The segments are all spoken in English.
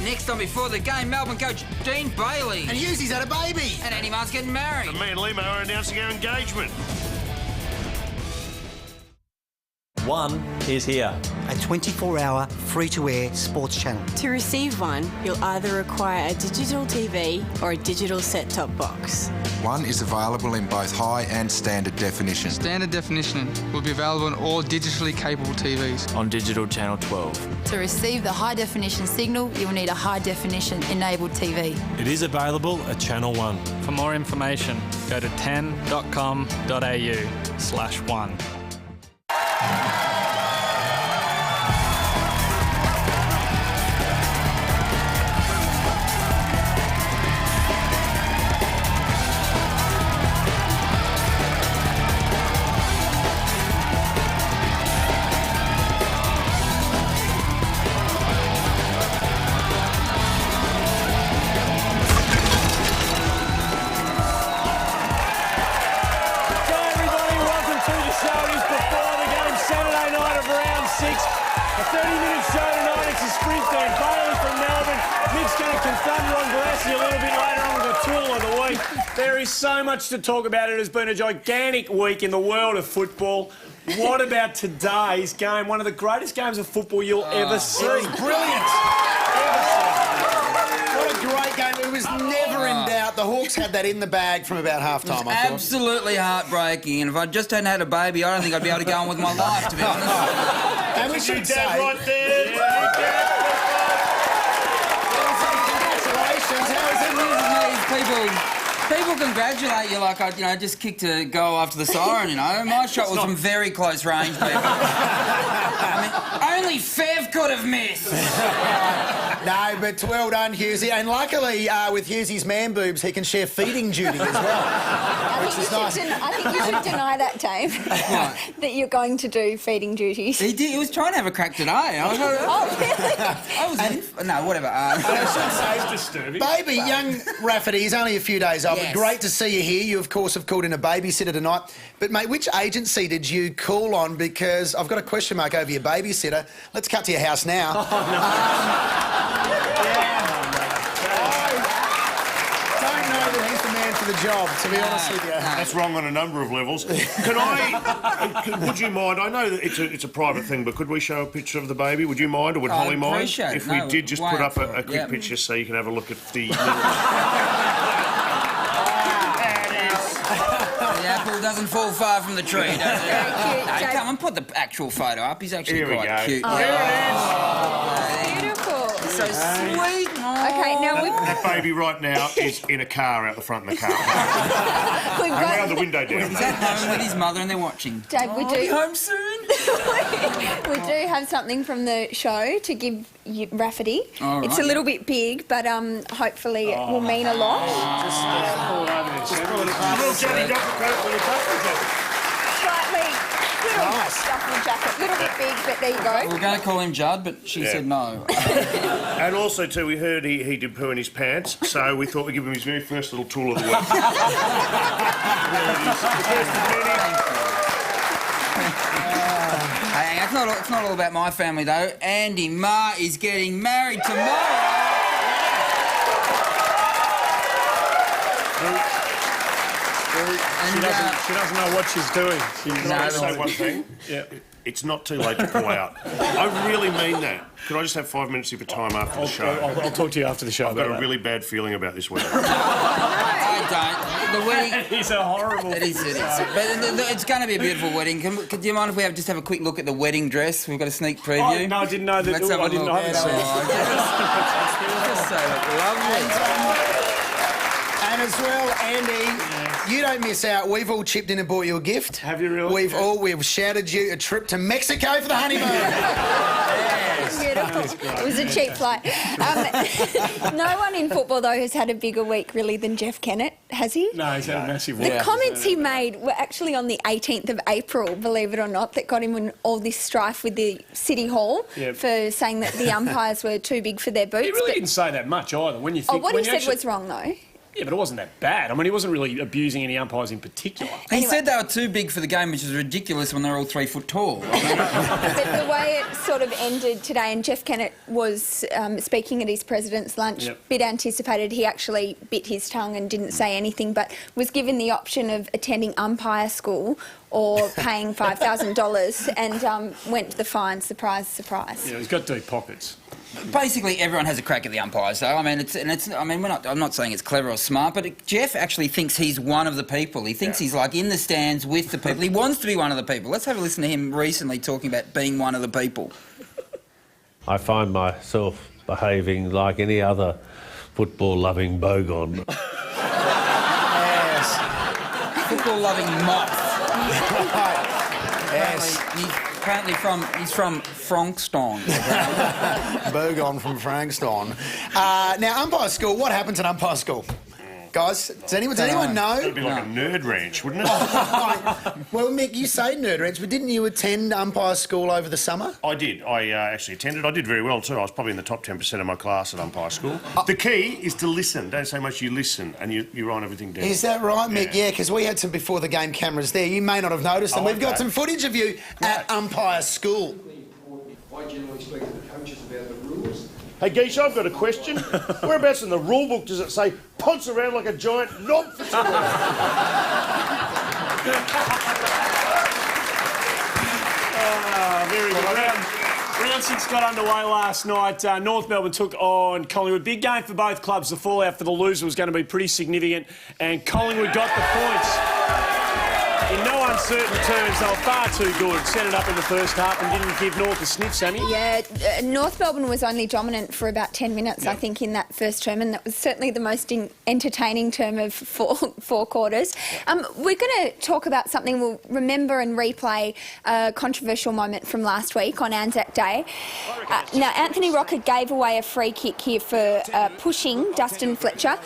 Next on Before the Game, Melbourne coach Dean Bailey. And Hughesy's had a baby. And Andy Marr's getting married. And me and Limo are announcing our engagement. One is here. A 24-hour, free-to-air sports channel. To receive one, you'll either require a digital TV or a digital set-top box. One is available in both high and standard definition. Standard definition will be available on all digitally capable TVs. On digital channel 12. To receive the high-definition signal, you will need a high-definition enabled TV. It is available at Channel 1. For more information, go to 10.com.au/1. A 30-minute show tonight. It's a sprint team. Bailey from Melbourne. Nick's going to confront Ron Barassi a little bit later on with the tool of the week. There is so much to talk about. It has been a gigantic week in the world of football. What about today's game? One of the greatest games of football you'll ever see. It was brilliant. What a great game. It was never in doubt. The Hawks had that in the bag from about half-time, I thought. Absolutely heartbreaking. And if I just hadn't had a baby, I don't think I'd be able to go on with my life, to be honest. And we should say... right there. Congratulations. How is it? People congratulate you like I, just kicked a goal after the siren, My shot was from very close range, people. I mean, only Fev could have missed. No, but well done, Hughesy. And luckily, with Hughesy's man boobs, he can share feeding duty as well, which is nice. I think you should deny that, Dave, that you're going to do feeding duties. He was trying to have a crack today. Oh, really? No, whatever. It's disturbing. Baby, young Rafferty, he's only a few days old. Yes. But great to see you here. You, of course, have called in a babysitter tonight. But, mate, which agency did you call on? Because I've got a question mark over your babysitter. Let's cut to your house now. Oh, no. I don't know that he's the man for the job, to be honest with you. That's wrong on a number of levels. Would you mind? I know that it's a private thing, but could we show a picture of the baby? Would you mind, or would Holly mind if we did just put up a quick picture so you can have a look at the The apple doesn't fall far from the tree, does it? Very cute. No, come on, put the actual photo up. He's actually quite cute. Oh, There beautiful. So sweet. Okay, now That baby right now is in a car out the front of the car. we've And round got... the window down. He's at home with his mother and they're watching. Dave, we I'll be do... home soon. we do have something from the show to give you, Rafferty. All It's right. a little bit big, but hopefully it will mean a lot. Slightly... Little stuffy jacket. Little bit big, but there you We go. were going to call him Judd, but she said no. And also, too, we heard he did poo in his pants, so we thought we'd give him his very first little tool of the week. Hey, it's not all about my family, though. Andy Marr is getting married tomorrow. She doesn't know what she's doing. Can I just say one thing? Yeah. It's not too late to pull out. I really mean that. Could I just have 5 minutes of your time after the show? I'll talk to you after the show. I've got a really bad feeling about this wedding. I don't. The wedding... It's a horrible... It is. But it's going to be a beautiful wedding. Do you mind if we just have a quick look at the wedding dress? We've got a sneak preview. Oh, no, I didn't know that. Let's have a look. I haven't seen it. Just so lovely. And as well, Andy, you don't miss out. We've all chipped in and bought you a gift. Have you really? We've shouted you a trip to Mexico for the honeymoon. Beautiful. It was a cheap flight. No one in football, though, has had a bigger week, really, than Jeff Kennett, has he? No, he's had a massive week. The comments he made were actually on the 18th of April, believe it or not, that got him in all this strife with the City Hall for saying that the umpires were too big for their boots. He really didn't say that much either. When you think... what he said was wrong, though. Yeah, but it wasn't that bad. I mean, he wasn't really abusing any umpires in particular. He said they were too big for the game, which is ridiculous when they're all 3 foot tall. But the way it sort of ended today, and Jeff Kennett was speaking at his president's lunch, bit anticipated. He actually bit his tongue and didn't say anything, but was given the option of attending umpire school or paying $5,000 and went to the fine. Surprise, surprise. Yeah, he's got deep pockets. Basically, everyone has a crack at the umpires, though. I mean, I'm not saying it's clever or smart, but Jeff actually thinks he's one of the people. He thinks he's like in the stands with the people. He wants to be one of the people. Let's have a listen to him recently talking about being one of the people. I find myself behaving like any other football-loving bogon. Yes. Football-loving moth. Yes. Apparently he's from Frankston. Bogon from Frankston. Now, umpire school, what happens at umpire school? Guys, does anyone know? It'd be like a nerd ranch, wouldn't it? Well, Mick, you say nerd ranch, but didn't you attend umpire school over the summer? I did. I actually attended. I did very well too. I was probably in the top 10% of my class at umpire school. The key is to listen. Don't say much, you listen, and you write everything down. Is that right, Mick? Yeah, because we had some before the game cameras there. You may not have noticed them. We've got some footage of you at umpire school. I generally speak to the coaches about the rules. Hey, Geesh, I've got a question. Whereabouts in the rule book does it say ponce around like a giant knob for square? Very good. Round 6 got underway last night. North Melbourne took on Collingwood. Big game for both clubs. The fallout for the loser was going to be pretty significant, and Collingwood got the points. In no uncertain terms, they were far too good. Set it up in the first half and didn't give North a sniff, Sammy. Yeah, North Melbourne was only dominant for about 10 minutes, I think, in that first term, and that was certainly the most entertaining term of four quarters. We're going to talk about something we'll remember and replay a controversial moment from last week on Anzac Day. Now, Anthony Rocker gave away a free kick here for pushing Dustin Fletcher.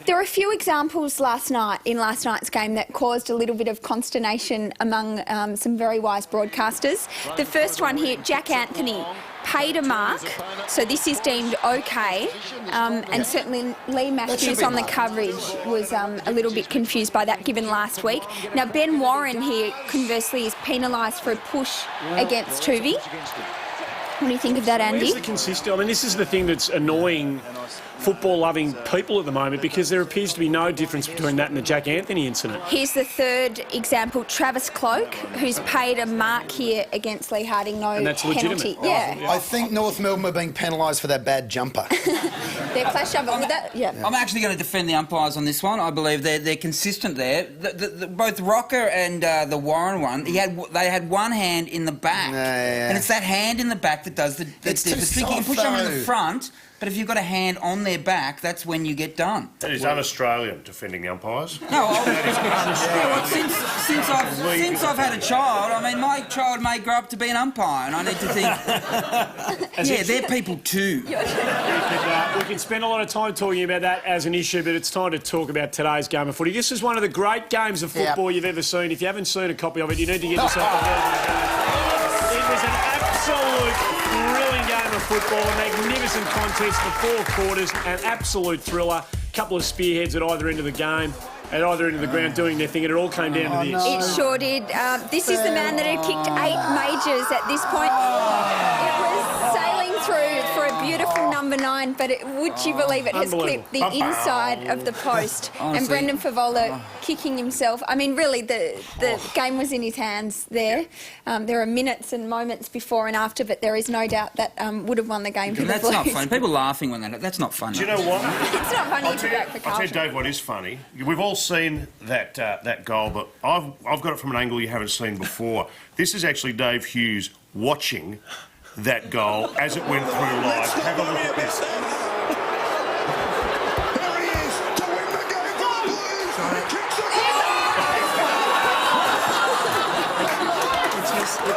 There were a few examples last night's game that caused a little bit of consternation among some very wise broadcasters. The first one here, Jack Anthony paid a mark, so this is deemed okay, and certainly Lee Matthews on the coverage was a little bit confused by that given last week. Now Ben Warren here conversely is penalised for a push against Tuvey. What do you think of that, Andy? Where's the consistency? I mean, this is the thing that's annoying football-loving people at the moment, because there appears to be no difference between that and the Jack Anthony incident. Here's the third example, Travis Cloak, who's paid a mark here against Lee Harding, no and that's penalty. Legitimate. Yeah. I think North Melbourne are being penalised for that bad jumper. They're clash over with that. Yeah. I'm actually going to defend the umpires on this one. I believe they're consistent there. Both Rocker and the Warren one, they had one hand in the back, and it's that hand in the back that does the difference. You can push them in the front, but if you've got a hand on their back, that's when you get done. That is un-Australian, defending the umpires. No, since I've had a child, I mean, my child may grow up to be an umpire, and I need to think, they're people too. We can spend a lot of time talking about that as an issue, but it's time to talk about today's game of footy. This is one of the great games of football you've ever seen. If you haven't seen a copy of it, you need to get yourself a copy. It was an absolute thrilling game of football, a magnificent contest for 4 quarters, an absolute thriller. A couple of spearheads at either end of the game, at either end of the ground doing their thing, and it all came down to this. It sure did. This is the man that had kicked 8 majors at this point. It was sailing through for a beautiful number 9, but would you believe it has clipped the inside of the post. And Brendan Favola kicking himself. I mean, really, the game was in his hands there. There are minutes and moments before and after, but there is no doubt that would have won the game for the Blues. That's not funny. People laughing when that's not funny. Do you know what? It's not funny if you back for Carlton. I'll tell you, Dave, what is funny. We've all seen that goal, but I've got it from an angle you haven't seen before. This is actually Dave Hughes watching that goal as it went through live. Have a look at this. There he is to win the game for the Blues. He kicks it.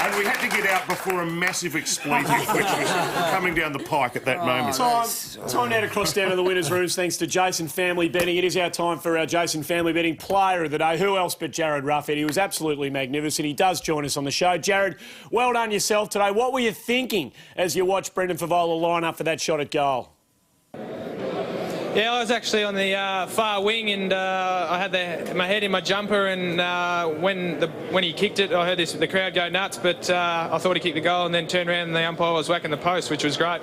And we had to it out before a massive expletive which was coming down the pike at that moment. Time now to cross down to the winners' rooms thanks to Jason Family Betting. It is our time for our Jason Family Betting Player of the Day. Who else but Jared Ruffhead? He was absolutely magnificent. He does join us on the show. Jared, well done yourself today. What were you thinking as you watched Brendan Favola line up for that shot at goal? Yeah, I was actually on the far wing, and I had my head in my jumper, and when he kicked it, I heard the crowd go nuts, but I thought he kicked the goal and then turned around and the umpire was whacking the post, which was great.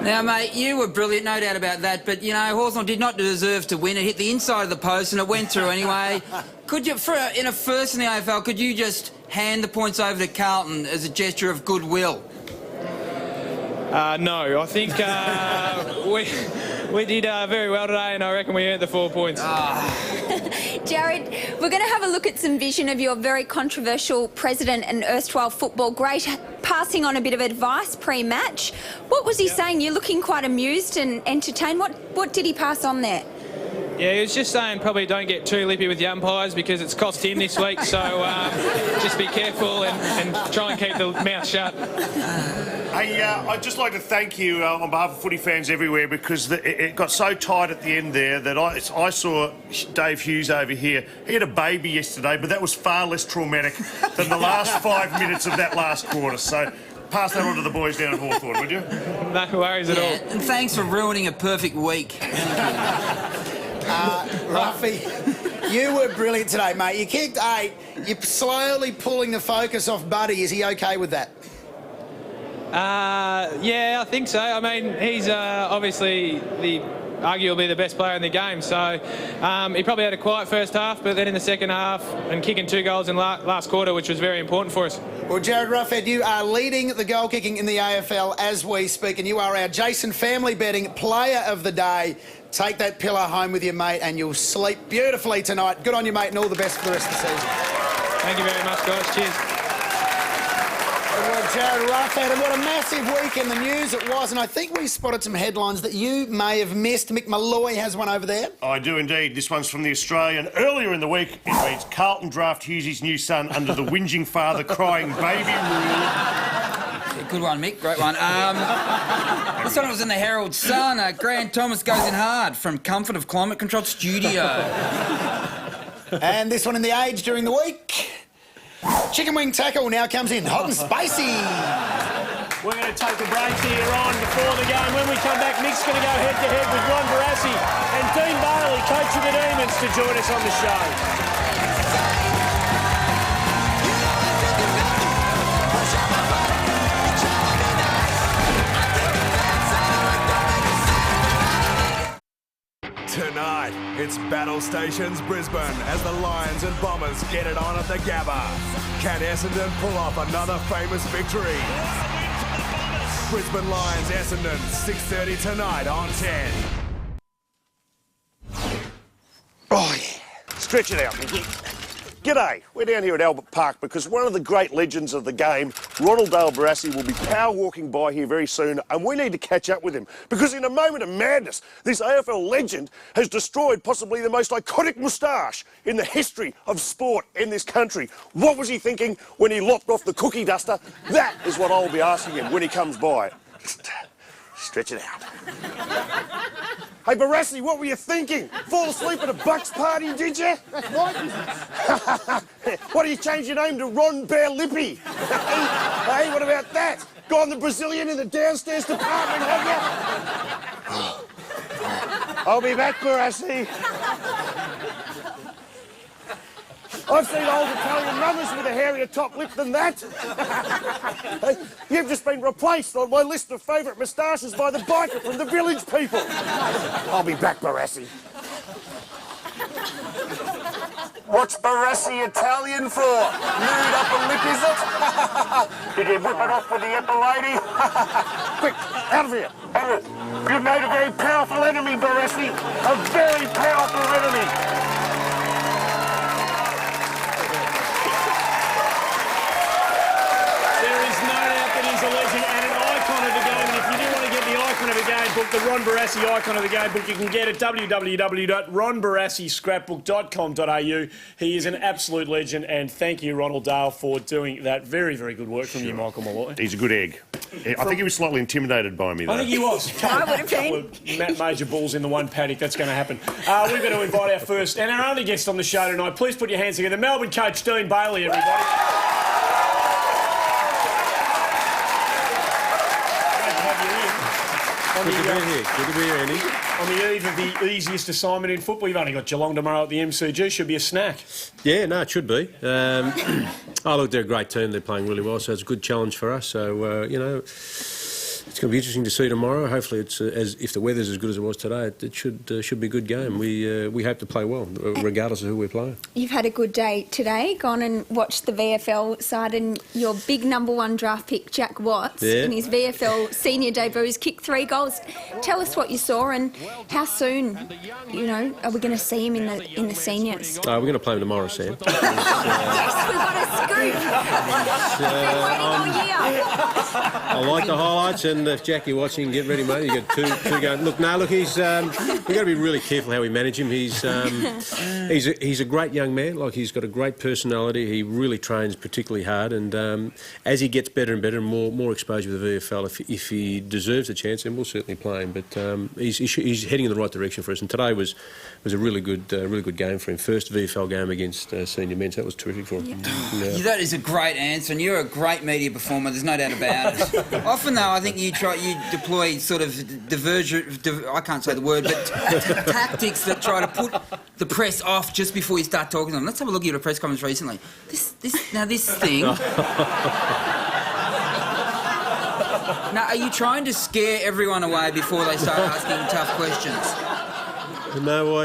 Now, mate, you were brilliant, no doubt about that, but, you know, Hawthorn did not deserve to win. It hit the inside of the post and it went through anyway. Could you, in a first in the AFL, could you just hand the points over to Carlton as a gesture of goodwill? No, I think we did very well today, and I reckon we earned the 4 points. Jared, we're going to have a look at some vision of your very controversial president and erstwhile football great passing on a bit of advice pre-match. What was he saying? You're looking quite amused and entertained. What did he pass on there? Yeah, he was just saying probably don't get too lippy with the umpires because it's cost him this week, so just be careful and try and keep the mouth shut. Hey, I'd just like to thank you on behalf of footy fans everywhere because it got so tight at the end there that I saw Dave Hughes over here. He had a baby yesterday, but that was far less traumatic than the last 5 minutes of that last quarter. So pass that on to the boys down at Hawthorn, would you? No worries at all. And thanks for ruining a perfect week. Ruffy, you were brilliant today, mate. You kicked 8. You're slowly pulling the focus off Buddy. Is he okay with that? Yeah, I think so. I mean, he's obviously arguably the best player in the game, so he probably had a quiet first half, but then in the second half and kicking 2 goals in last quarter, which was very important for us. Well, Jared Ruffhead, you are leading the goal kicking in the AFL as we speak, and you are our Jason Family Betting Player of the Day. Take that pillow home with you, mate, and you'll sleep beautifully tonight. Good on you, mate, and all the best for the rest of the season. Thank you very much, guys. Cheers. Well, Jared Ruffhead, and what a massive week in the news it was, and I think we spotted some headlines that you may have missed. Mick Malloy has one over there. I do indeed. This one's from The Australian. Earlier in the week, it reads, Carlton draft Hughes' new son under the whinging father crying baby rule. Good one, Mick. Great one. This one was in the Herald Sun. Grant Thomas goes in hard from comfort of climate-controlled studio. And this one in The Age during the week. Chicken wing tackle now comes in hot and spicy. We're going to take a break here on before the game. When we come back, Mick's going to go head-to-head with Ron Barassi and Dean Bailey, coach of the Demons, to join us on the show. Tonight, it's Battle Stations Brisbane as the Lions and Bombers get it on at the Gabba. Can Essendon pull off another famous victory? Brisbane Lions Essendon, 6:30 tonight on 10. Oh, yeah. Stretch it out, Mickey. G'day, we're down here at Albert Park because one of the great legends of the game, Ronald Dale Barassi, will be power walking by here very soon and we need to catch up with him because in a moment of madness, this AFL legend has destroyed possibly the most iconic moustache in the history of sport in this country. What was he thinking when he lopped off the cookie duster? That is what I'll be asking him when he comes by. Stretch it out. Hey, Barassi, what were you thinking? Fall asleep at a Bucks party, did you? What? Why do you change your name to Ron Bear Lippy? Hey, what about that? Gone the Brazilian in the downstairs department, have you? I'll be back, Barassi. I've seen old Italian runners with a hairier top lip than that. You've just been replaced on my list of favourite moustaches by the biker from the Village People. I'll be back, Barassi. What's Barassi Italian for? Nude upper lip, is it? Did you whip it off with the upper lady? Quick, out of here. Out of it. You've made a very powerful enemy, Barassi. A very powerful enemy. He's a legend and an icon of the game, and if you do want to get the icon of the game book, the Ron Barassi icon of the game book. You can get it at www.ronbarassiscrapbook.com.au. He is an absolute legend, and thank you, Ronald Dale, for doing that very, very good work from you, Michael Malloy. He's a good egg. I think he was slightly intimidated by me, though. I think he was. I would have been. Major balls in the one paddock. That's going to happen. We're going to invite our first and our only guest on the show tonight. Please put your hands together. Melbourne coach Dean Bailey, everybody. Good to be here. Good to be here, Andy. On the eve of the easiest assignment in football, you've only got Geelong tomorrow at the MCG. Should be a snack. Yeah, no, it should be. Oh, look, they're a great team. They're playing really well, so it's a good challenge for us. So, you know, it's going to be interesting to see tomorrow. Hopefully, it's if the weather's as good as it was today, it should be a good game. We hope to play well, regardless of who we're playing. You've had a good day today. Gone and watched the VFL side, and your big #1 draft pick, Jack Watts, in his VFL senior debut, has kicked 3 goals. Tell us what you saw and how soon, you know, are we going to see him in the seniors? We're going to play him tomorrow, Sam. Yes, we've got a scoop. Been waiting all year. I like the highlights, and if Jack, you're watching, get ready, mate. You got two going. Look, he's we've got to be really careful how we manage him. He's a great young man. Like, he's got a great personality. He really trains particularly hard, and as he gets better and better, and more exposure with the VFL, if he deserves a chance, then we'll certainly play him. But he's heading in the right direction for us, and today was a really good game for him. First VFL game against senior men, so that was terrific for him. Yeah. That is a great answer, and you're a great media performer. There's no doubt about it. Often, though, I think you deploy sort of I can't say the word, but tactics that try to put the press off just before you start talking to them. Let's have a look at your press conference recently. This thing. Now, are you trying to scare everyone away before they start asking tough questions? No,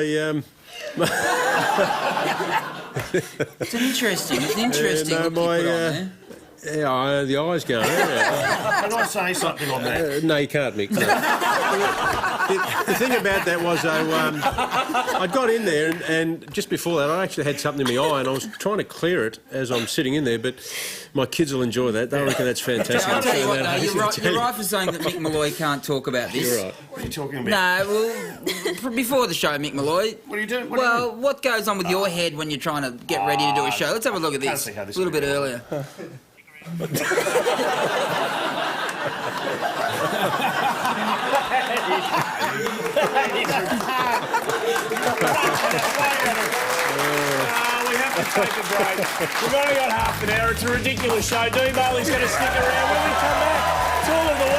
It's interesting look you put on there. Yeah, the eyes going. Can I say something on that? No, you can't, Mick. No. The thing about that was, I got in there, and just before that, I actually had something in my eye, and I was trying to clear it as I'm sitting in there, but my kids will enjoy that. They'll reckon that's fantastic. I'll tell you what, though, you're right for saying that Mick Malloy can't talk about this. You're right. What are you talking about? No, well, before the show, Mick Malloy. What are you doing? What goes on with your head when you're trying to get ready to do a show? Let's have a look at this. A little bit earlier. Welcome have to take a break. We've only got half an hour. It's a ridiculous show. Dean Bailey's going to stick around. When we come back, tool of the week.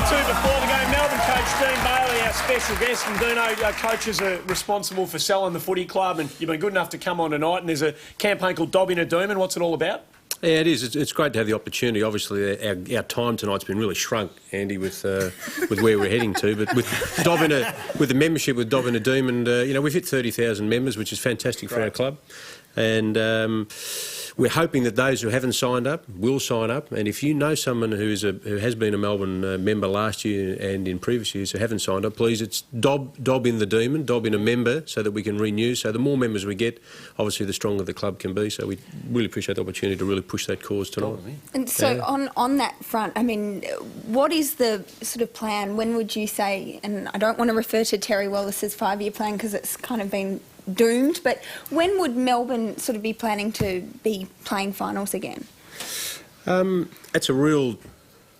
Before the game, Melbourne coach Dean Bailey, our special guest, and Dino, coaches are responsible for selling the footy club, and you've been good enough to come on tonight, and there's a campaign called Dobbing a Doom, and what's it all about? Yeah, it is. It's great to have the opportunity. Obviously, our time tonight's been really shrunk, Andy, with where we're heading to. But with the membership with Dobbing a Doom, and we've hit 30,000 members, which is fantastic for our club, and we're hoping that those who haven't signed up will sign up. And if you know someone who has been a Melbourne member last year and in previous years who haven't signed up, please, it's Dob in the Demon, Dob in a member, so that we can renew. So the more members we get, obviously the stronger the club can be. So we really appreciate the opportunity to really push that cause tonight. And so on that front, I mean, what is the sort of plan? When would you say, and I don't want to refer to Terry Wallace's 5-year plan because it's kind of been doomed, but when would Melbourne sort of be planning to be playing finals again? That's a real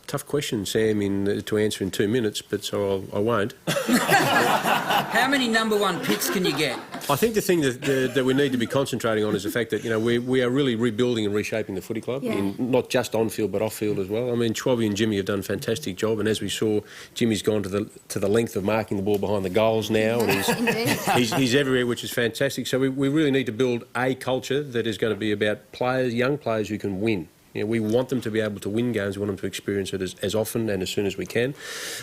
tough question, Sam, to answer in 2 minutes, but so I won't. How many #1 picks can you get? I think the thing that we need to be concentrating on is the fact that we are really rebuilding and reshaping the footy club, not just on field but off field as well. I mean, Schwabby and Jimmy have done a fantastic job, and as we saw, Jimmy's gone to the length of marking the ball behind the goals now, and he's everywhere, which is fantastic. So we really need to build a culture that is going to be about young players who can win. We want them to be able to win games. We want them to experience it as often and as soon as we can.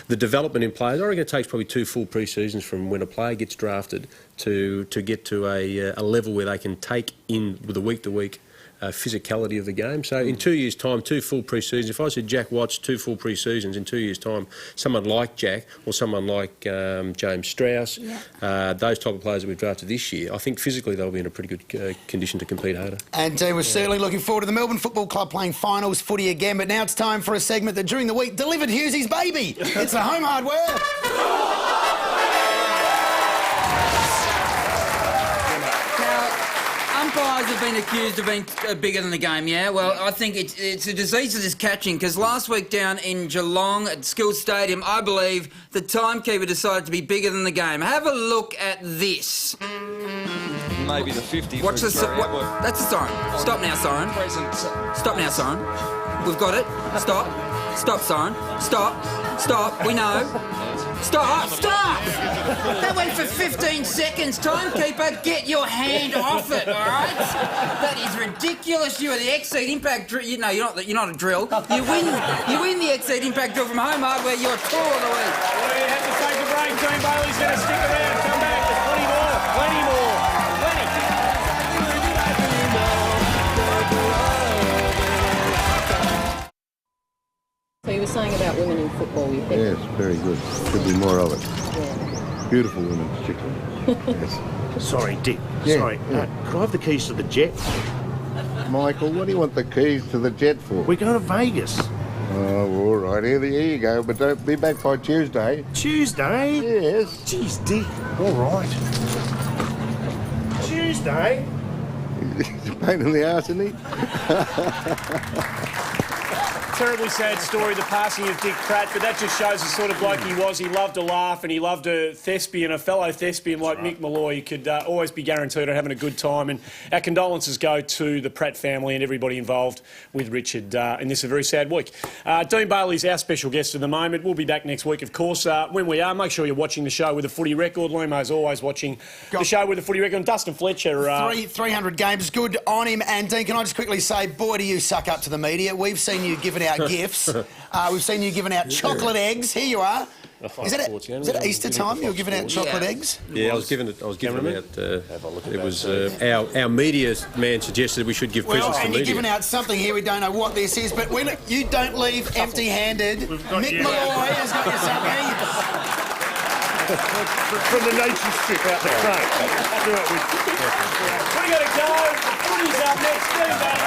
The development in players, I reckon it takes probably 2 full pre-seasons from when a player gets drafted to get to a level where they can take in with a week-to-week physicality of the game. So in 2 years' time, 2 full pre-seasons, if I said Jack Watts, 2 full pre-seasons in 2 years' time, someone like Jack or someone like James Strauss, those type of players that we've drafted this year, I think physically they'll be in a pretty good condition to compete harder. And we're certainly looking forward to the Melbourne Football Club playing finals footy again, but now it's time for a segment that during the week delivered Hughesy's baby. It's the Home Hardware. Umpires have been accused of being bigger than the game, yeah? Well, I think it's a disease that is catching, because last week down in Geelong at Skills Stadium, I believe the timekeeper decided to be bigger than the game. Have a look at this. Maybe the 50. Watch the that's the siren. Stop now, siren. Stop now, siren. We've got it. Stop. Stop, siren. Stop. Stop. We know. Stop! Stop! That went for 15 seconds. Timekeeper, get your hand off it, all right? That is ridiculous. You are the exceed impact drill. You know, you're not a drill. You win the exceed impact drill from Home Hardware. You're tour of the week. We have to take a break. Dean Bailey's going to stick around. Come back. There's plenty more. Plenty more. Plenty. So you were saying about women in football, you think? Yes, very good. Should be more of it. Yeah. Beautiful women, particularly. Yes. Sorry, Dick. Yeah, Sorry. yeah. Could I have the keys to the jet? Michael, what do you want the keys to the jet for? We're going to Vegas. Oh, all right. Here you go. But don't be back by Tuesday. Tuesday? Yes. Jeez, Dick. All right. Tuesday? He's a pain in the arse, isn't he? Terribly sad story, the passing of Dick Pratt, but that just shows the sort of bloke he was. He loved to laugh and he loved a thespian, a fellow thespian like Mick Malloy. He could always be guaranteed on having a good time. And our condolences go to the Pratt family and everybody involved with Richard in this very sad week. Dean Bailey's our special guest at the moment. We'll be back next week, of course. When we are, make sure you're watching the show with a footy record. Lumo's always watching the show with a footy record. And Dustin Fletcher. 300 games, good on him. And Dean, can I just quickly say, boy, do you suck up to the media. We've seen you giving out gifts. We've seen you giving out chocolate eggs. Here you are. Is it Easter time? You were giving out chocolate eggs? Yeah, I was giving out. It was our media man suggested we should give presents to and media. you're giving out something here. We don't know what this is, but you don't leave empty-handed. Mick Malloy has got you something. From the nature strip out the front. We got to go. Footy's up next.